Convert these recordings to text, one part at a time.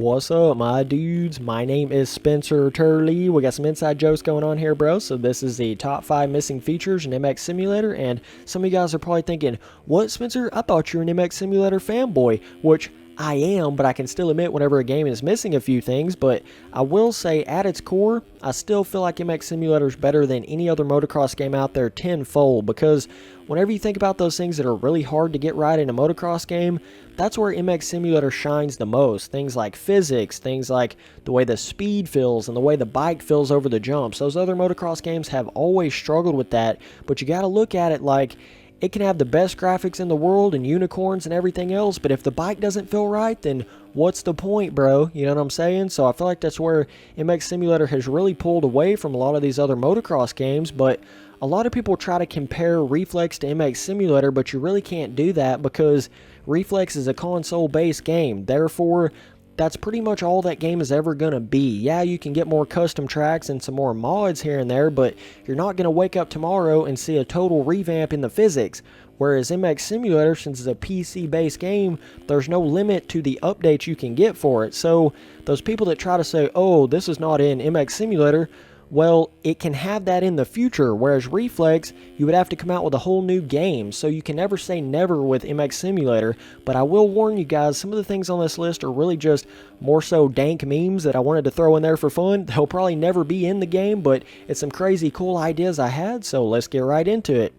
What's up, my dudes? My name is Spencer Turley. We got some inside jokes going on here, bro. So this is the top 5 missing features in MX Simulator, and some of you guys are probably thinking, what, Spencer? I thought you were an MX Simulator fanboy, which I am, but I can still admit whenever a game is missing a few things. But I will say, at its core, I still feel like MX Simulator is better than any other motocross game out there tenfold, because whenever you think about those things that are really hard to get right in a motocross game, that's where MX Simulator shines the most. Things like physics, things like the way the speed feels and the way the bike feels over the jumps. Those other motocross games have always struggled with that, but you got to look at it like it can have the best graphics in the world and unicorns and everything else, but if the bike doesn't feel right, then what's the point, bro? You know what I'm saying? So I feel like that's where MX Simulator has really pulled away from a lot of these other motocross games, but a lot of people try to compare Reflex to MX Simulator, but you really can't do that because Reflex is a console-based game. Therefore, that's pretty much all that game is ever going to be. Yeah, you can get more custom tracks and some more mods here and there, but you're not going to wake up tomorrow and see a total revamp in the physics. Whereas MX Simulator, since it's a PC-based game, there's no limit to the updates you can get for it. So those people that try to say, oh, this is not in MX Simulator, well, it can have that in the future, whereas Reflex, you would have to come out with a whole new game, so you can never say never with MX Simulator. But I will warn you guys, some of the things on this list are really just more so dank memes that I wanted to throw in there for fun. They'll probably never be in the game, but it's some crazy cool ideas I had, so let's get right into it.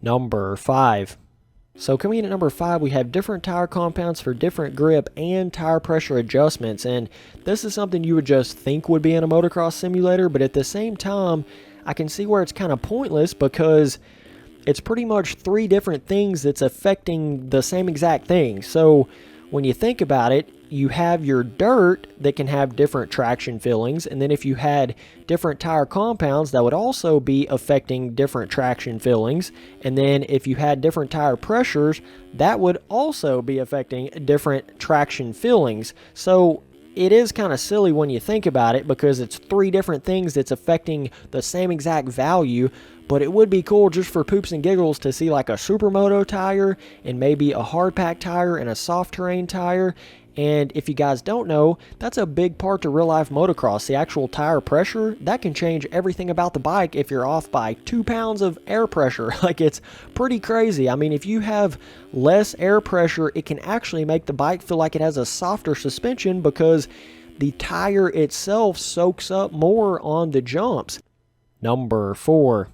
Number 5. So coming in at number 5, we have different tire compounds for different grip and tire pressure adjustments, and this is something you would just think would be in a motocross simulator, but at the same time, I can see where it's kind of pointless because it's pretty much 3 different things that's affecting the same exact thing. So when you think about it, you have your dirt that can have different traction fillings, and then if you had different tire compounds, that would also be affecting different traction fillings, and then if you had different tire pressures, that would also be affecting different traction fillings. So it is kind of silly when you think about it because it's 3 different things that's affecting the same exact value, but it would be cool just for poops and giggles to see like a supermoto tire and maybe a hard pack tire and a soft terrain tire. And if you guys don't know, that's a big part to real life motocross. The actual tire pressure, that can change everything about the bike if you're off by 2 pounds of air pressure. Like, it's pretty crazy. I mean, if you have less air pressure, it can actually make the bike feel like it has a softer suspension because the tire itself soaks up more on the jumps. Number 4.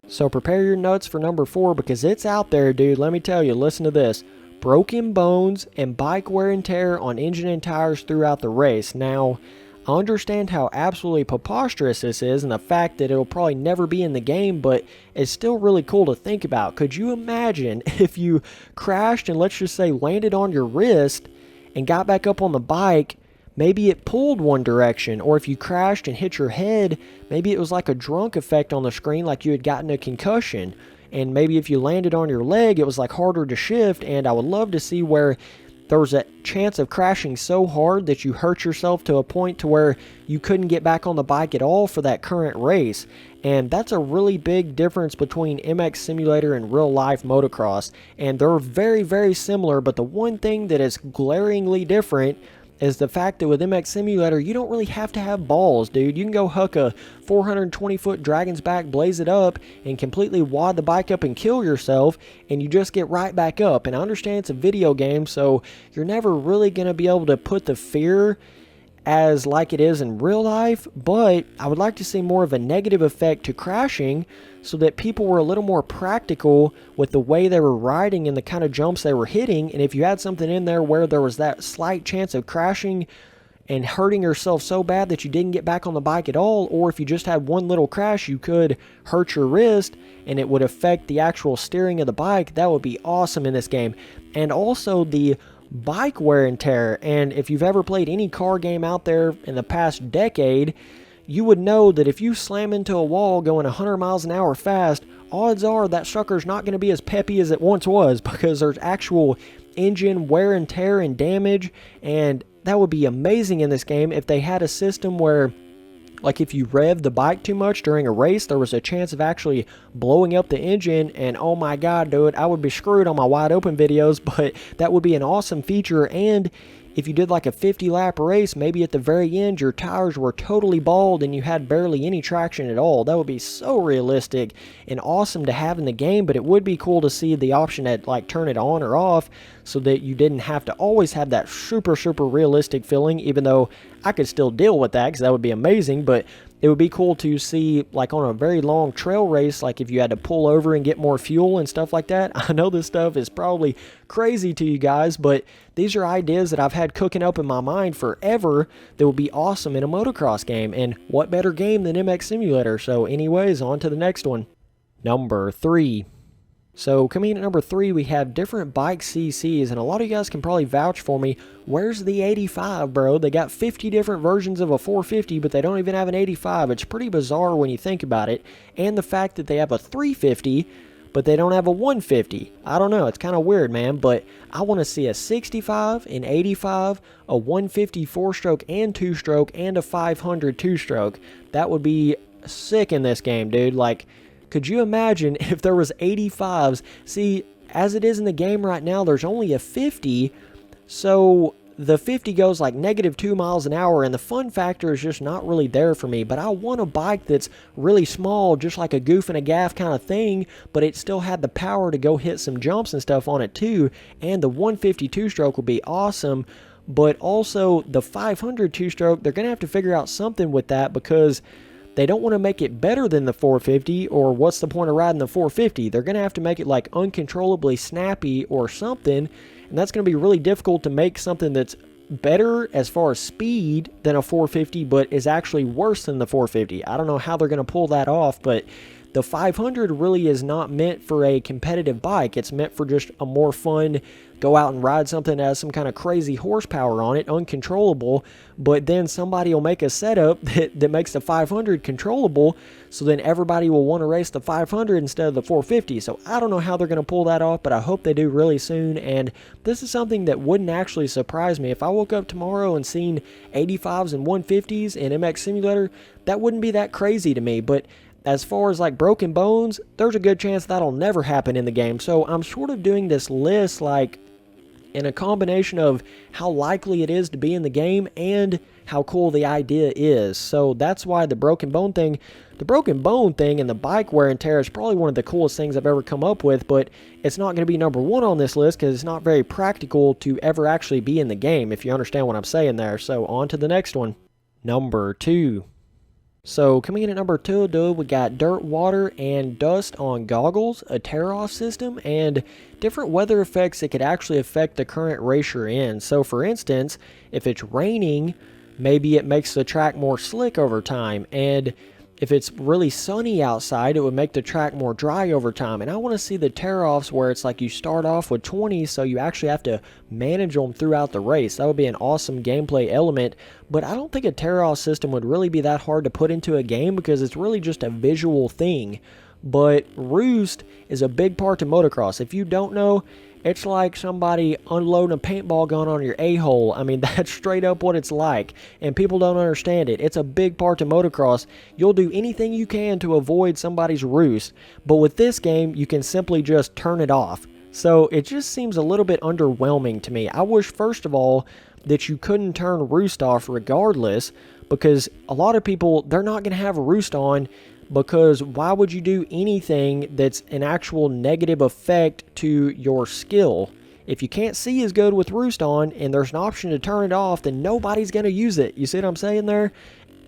So prepare your nuts for number 4 because it's out there, dude. Let me tell you, listen to this. Broken bones and bike wear and tear on engine and tires throughout the race. Now, I understand how absolutely preposterous this is and the fact that it'll probably never be in the game, but it's still really cool to think about. Could you imagine if you crashed and let's just say landed on your wrist and got back up on the bike, maybe it pulled one direction, or if you crashed and hit your head, maybe it was like a drunk effect on the screen like you had gotten a concussion. And maybe if you landed on your leg, it was like harder to shift, and I would love to see where there was a chance of crashing so hard that you hurt yourself to a point to where you couldn't get back on the bike at all for that current race. And that's a really big difference between MX Simulator and real life motocross. And they're very, very similar, but the one thing that is glaringly different is the fact that with MX Simulator, you don't really have to have balls, dude. You can go huck a 420-foot Dragon's Back, blaze it up, and completely wad the bike up and kill yourself, and you just get right back up. And I understand it's a video game, so you're never really going to be able to put the fear as like it is in real life, but I would like to see more of a negative effect to crashing so that people were a little more practical with the way they were riding and the kind of jumps they were hitting. And if you had something in there where there was that slight chance of crashing and hurting yourself so bad that you didn't get back on the bike at all, or if you just had one little crash, you could hurt your wrist and it would affect the actual steering of the bike, that would be awesome in this game. And also the bike wear and tear, and if you've ever played any car game out there in the past decade, you would know that if you slam into a wall going 100 miles an hour fast, odds are that sucker's not going to be as peppy as it once was because there's actual engine wear and tear and damage. And that would be amazing in this game if they had a system where, like, if you rev the bike too much during a race, there was a chance of actually blowing up the engine, and oh my god, dude, I would be screwed on my wide open videos, but that would be an awesome feature. And if you did like a 50 lap race, maybe at the very end your tires were totally bald and you had barely any traction at all. That would be so realistic and awesome to have in the game, but it would be cool to see the option that like turn it on or off so that you didn't have to always have that super realistic feeling, even though I could still deal with that because that would be amazing. But it would be cool to see, like on a very long trail race, like if you had to pull over and get more fuel and stuff like that. I know this stuff is probably crazy to you guys, but these are ideas that I've had cooking up in my mind forever that would be awesome in a motocross game. And what better game than MX Simulator? So anyways, on to the next one. Number 3. So coming in at number 3, we have different bike CCs, and a lot of you guys can probably vouch for me. Where's the 85, bro? They got 50 different versions of a 450, but they don't even have an 85. It's pretty bizarre when you think about it. And the fact that they have a 350, but they don't have a 150. I don't know. It's kind of weird, man, but I want to see a 65, an 85, a 150 4-stroke and 2-stroke, and a 500 2-stroke. That would be sick in this game, dude. Like, could you imagine if there was 85s? See, as it is in the game right now, there's only a 50, so the 50 goes like -2 miles an hour, and the fun factor is just not really there for me. But I want a bike that's really small, just like a goof and a gaff kind of thing, but it still had the power to go hit some jumps and stuff on it too, and the 150 2-stroke would be awesome. But also the 500 2-stroke, they're going to have to figure out something with that because they don't want to make it better than the 450, or what's the point of riding the 450? They're going to have to make it like uncontrollably snappy or something, and that's going to be really difficult to make something that's better as far as speed than a 450, but is actually worse than the 450. I don't know how they're going to pull that off, but the 500 really is not meant for a competitive bike. It's meant for just a more fun, go out and ride something that has some kind of crazy horsepower on it, uncontrollable, but then somebody will make a setup that makes the 500 controllable, so then everybody will want to race the 500 instead of the 450. So I don't know how they're going to pull that off, but I hope they do really soon, and this is something that wouldn't actually surprise me. If I woke up tomorrow and seen 85s and 150s in MX Simulator, that wouldn't be that crazy to me. But as far as like broken bones, there's a good chance that'll never happen in the game. So I'm sort of doing this list like in a combination of how likely it is to be in the game and how cool the idea is. So that's why the broken bone thing and the bike wear and tear is probably one of the coolest things I've ever come up with, but it's not going to be number 1 on this list because it's not very practical to ever actually be in the game, if you understand what I'm saying there. So on to the next one. Number 2. So coming in at number 2, dude, we got dirt, water, and dust on goggles, a tear-off system, and different weather effects that could actually affect the current race you're in. So for instance, if it's raining, maybe it makes the track more slick over time, and if it's really sunny outside, it would make the track more dry over time. And I want to see the tear-offs where it's like you start off with 20, so you actually have to manage them throughout the race. That would be an awesome gameplay element, but I don't think a tear-off system would really be that hard to put into a game because it's really just a visual thing. But roost is a big part to motocross. If you don't know, it's like somebody unloading a paintball gun on your a-hole. I mean, that's straight up what it's like, and people don't understand it. It's a big part to motocross. You'll do anything you can to avoid somebody's roost, but with this game, you can simply just turn it off. So it just seems a little bit underwhelming to me. I wish, first of all, that you couldn't turn roost off regardless, because a lot of people, they're not going to have a roost on, because why would you do anything that's an actual negative effect to your skill? If you can't see as good with roost on and there's an option to turn it off, then nobody's going to use it. You see what I'm saying there?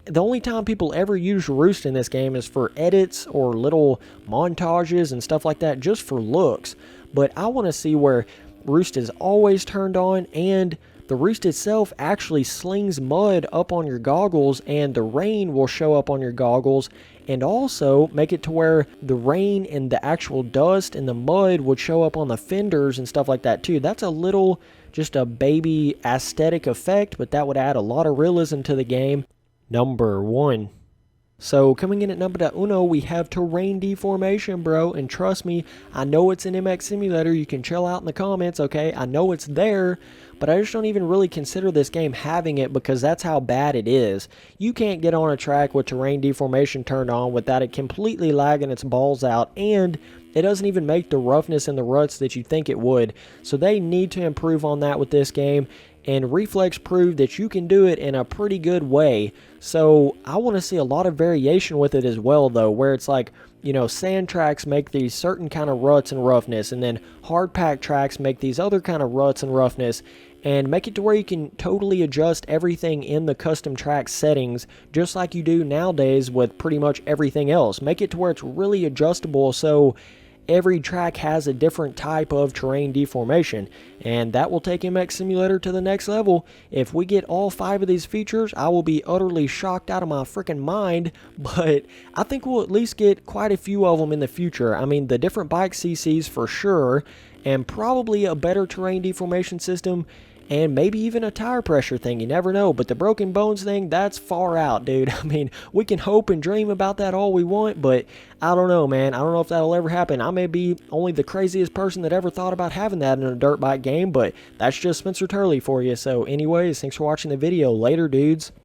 The only time people ever use roost in this game is for edits or little montages and stuff like that, just for looks. But I want to see where roost is always turned on, and the roost itself actually slings mud up on your goggles, and the rain will show up on your goggles, and also make it to where the rain and the actual dust and the mud would show up on the fenders and stuff like that too. That's a little, just a baby aesthetic effect, but that would add a lot of realism to the game. Number 1. So coming in at number 1, we have terrain deformation, bro, and trust me, I know it's in MX Simulator. You can chill out in the comments, okay? I know it's there, but I just don't even really consider this game having it because that's how bad it is. You can't get on a track with terrain deformation turned on without it completely lagging its balls out, and it doesn't even make the roughness in the ruts that you think it would. So they need to improve on that with this game. and Reflex proved that you can do it in a pretty good way. So I want to see a lot of variation with it as well, though, where it's like, you know, sand tracks make these certain kind of ruts and roughness, and then hard pack tracks make these other kind of ruts and roughness, and make it to where you can totally adjust everything in the custom track settings, just like you do nowadays with pretty much everything else. Make it to where it's really adjustable, so every track has a different type of terrain deformation, and that will take MX Simulator to the next level. If we get all 5 of these features, I will be utterly shocked out of my freaking mind, but I think we'll at least get quite a few of them in the future. I mean, the different bike CCs for sure, and probably a better terrain deformation system, and maybe even a tire pressure thing, you never know. But the broken bones thing, that's far out, dude. I mean, we can hope and dream about that all we want, but I don't know, man. I don't know if that'll ever happen. I may be only the craziest person that ever thought about having that in a dirt bike game, but that's just Spencer Turley for you. So anyways, thanks for watching the video. Later, dudes.